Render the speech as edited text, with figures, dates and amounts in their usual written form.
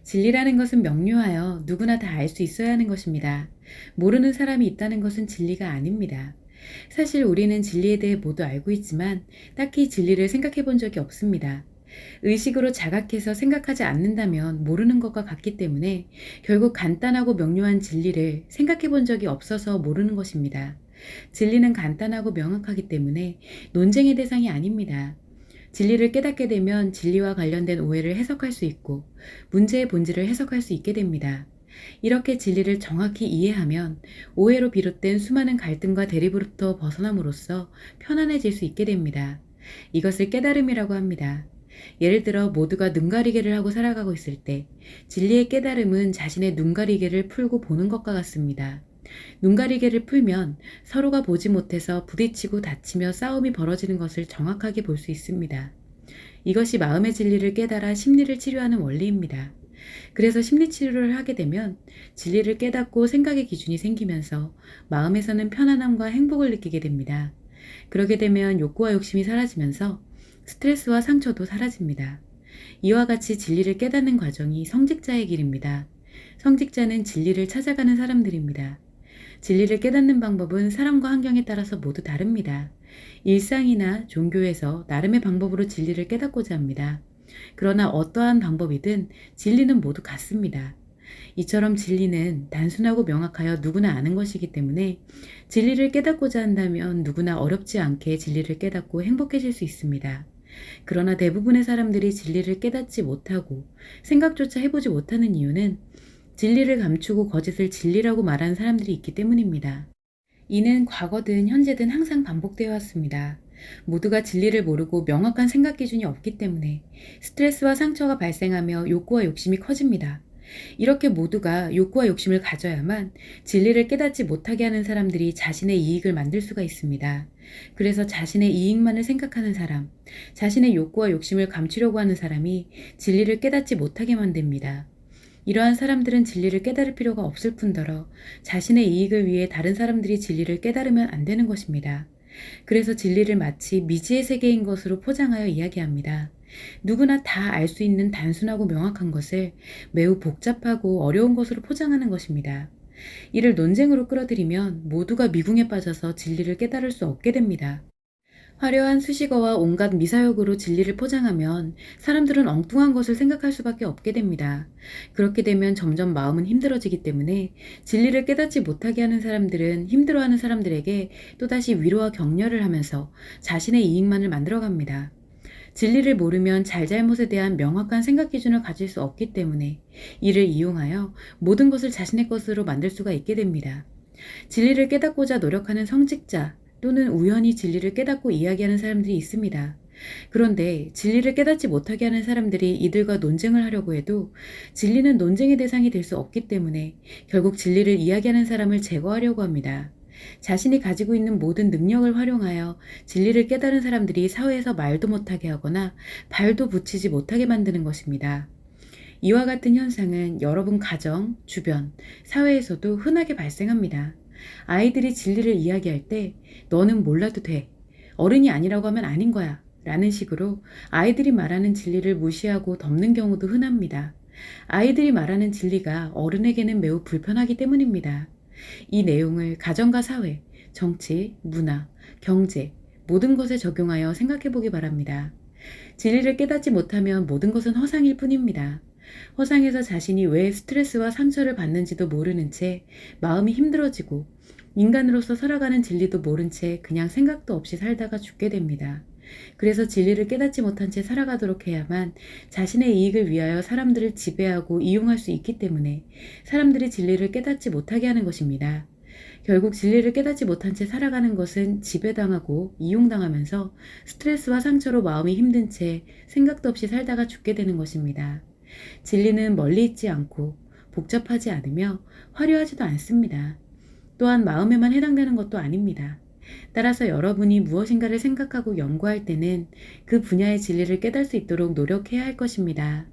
진리라는 것은 명료하여 누구나 다 알 수 있어야 하는 것입니다. 모르는 사람이 있다는 것은 진리가 아닙니다. 사실 우리는 진리에 대해 모두 알고 있지만 딱히 진리를 생각해 본 적이 없습니다. 의식으로 자각해서 생각하지 않는다면 모르는 것과 같기 때문에 결국 간단하고 명료한 진리를 생각해 본 적이 없어서 모르는 것입니다. 진리는 간단하고 명확하기 때문에 논쟁의 대상이 아닙니다. 진리를 깨닫게 되면 진리와 관련된 오해를 해석할 수 있고 문제의 본질을 해석할 수 있게 됩니다. 이렇게 진리를 정확히 이해하면 오해로 비롯된 수많은 갈등과 대립으로부터 벗어남으로써 편안해질 수 있게 됩니다. 이것을 깨달음이라고 합니다. 예를 들어 모두가 눈가리개를 하고 살아가고 있을 때 진리의 깨달음은 자신의 눈가리개를 풀고 보는 것과 같습니다. 눈가리개를 풀면 서로가 보지 못해서 부딪히고 다치며 싸움이 벌어지는 것을 정확하게 볼 수 있습니다. 이것이 마음의 진리를 깨달아 심리를 치료하는 원리입니다. 그래서 심리치료를 하게 되면 진리를 깨닫고 생각의 기준이 생기면서 마음에서는 편안함과 행복을 느끼게 됩니다. 그러게 되면 욕구와 욕심이 사라지면서 스트레스와 상처도 사라집니다. 이와 같이 진리를 깨닫는 과정이 성직자의 길입니다. 성직자는 진리를 찾아가는 사람들입니다. 진리를 깨닫는 방법은 사람과 환경에 따라서 모두 다릅니다. 일상이나 종교에서 나름의 방법으로 진리를 깨닫고자 합니다. 그러나 어떠한 방법이든 진리는 모두 같습니다. 이처럼 진리는 단순하고 명확하여 누구나 아는 것이기 때문에 진리를 깨닫고자 한다면 누구나 어렵지 않게 진리를 깨닫고 행복해질 수 있습니다. 그러나 대부분의 사람들이 진리를 깨닫지 못하고 생각조차 해보지 못하는 이유는 진리를 감추고 거짓을 진리라고 말하는 사람들이 있기 때문입니다. 이는 과거든 현재든 항상 반복되어 왔습니다. 모두가 진리를 모르고 명확한 생각 기준이 없기 때문에 스트레스와 상처가 발생하며 욕구와 욕심이 커집니다. 이렇게 모두가 욕구와 욕심을 가져야만 진리를 깨닫지 못하게 하는 사람들이 자신의 이익을 만들 수가 있습니다. 그래서 자신의 이익만을 생각하는 사람, 자신의 욕구와 욕심을 감추려고 하는 사람이 진리를 깨닫지 못하게 만듭니다. 이러한 사람들은 진리를 깨달을 필요가 없을 뿐더러 자신의 이익을 위해 다른 사람들이 진리를 깨달으면 안 되는 것입니다. 그래서 진리를 마치 미지의 세계인 것으로 포장하여 이야기합니다. 누구나 다 알 수 있는 단순하고 명확한 것을 매우 복잡하고 어려운 것으로 포장하는 것입니다. 이를 논쟁으로 끌어들이면 모두가 미궁에 빠져서 진리를 깨달을 수 없게 됩니다. 화려한 수식어와 온갖 미사역으로 진리를 포장하면 사람들은 엉뚱한 것을 생각할 수밖에 없게 됩니다. 그렇게 되면 점점 마음은 힘들어지기 때문에 진리를 깨닫지 못하게 하는 사람들은 힘들어하는 사람들에게 또다시 위로와 격려를 하면서 자신의 이익만을 만들어갑니다. 진리를 모르면 잘잘못에 대한 명확한 생각 기준을 가질 수 없기 때문에 이를 이용하여 모든 것을 자신의 것으로 만들 수가 있게 됩니다. 진리를 깨닫고자 노력하는 성직자 또는 우연히 진리를 깨닫고 이야기하는 사람들이 있습니다. 그런데 진리를 깨닫지 못하게 하는 사람들이 이들과 논쟁을 하려고 해도 진리는 논쟁의 대상이 될 수 없기 때문에 결국 진리를 이야기하는 사람을 제거하려고 합니다. 자신이 가지고 있는 모든 능력을 활용하여 진리를 깨달은 사람들이 사회에서 말도 못하게 하거나 발도 붙이지 못하게 만드는 것입니다. 이와 같은 현상은 여러분 가정, 주변, 사회에서도 흔하게 발생합니다. 아이들이 진리를 이야기할 때 너는 몰라도 돼. 어른이 아니라고 하면 아닌 거야. 라는 식으로 아이들이 말하는 진리를 무시하고 덮는 경우도 흔합니다. 아이들이 말하는 진리가 어른에게는 매우 불편하기 때문입니다. 이 내용을 가정과 사회, 정치, 문화, 경제, 모든 것에 적용하여 생각해 보기 바랍니다. 진리를 깨닫지 못하면 모든 것은 허상일 뿐입니다. 허상에서 자신이 왜 스트레스와 상처를 받는지도 모르는 채 마음이 힘들어지고 인간으로서 살아가는 진리도 모른 채 그냥 생각도 없이 살다가 죽게 됩니다. 그래서 진리를 깨닫지 못한 채 살아가도록 해야만 자신의 이익을 위하여 사람들을 지배하고 이용할 수 있기 때문에 사람들이 진리를 깨닫지 못하게 하는 것입니다. 결국 진리를 깨닫지 못한 채 살아가는 것은 지배당하고 이용당하면서 스트레스와 상처로 마음이 힘든 채 생각도 없이 살다가 죽게 되는 것입니다. 진리는 멀리 있지 않고 복잡하지 않으며 화려하지도 않습니다. 또한 마음에만 해당되는 것도 아닙니다. 따라서 여러분이 무엇인가를 생각하고 연구할 때는 그 분야의 진리를 깨달을 수 있도록 노력해야 할 것입니다.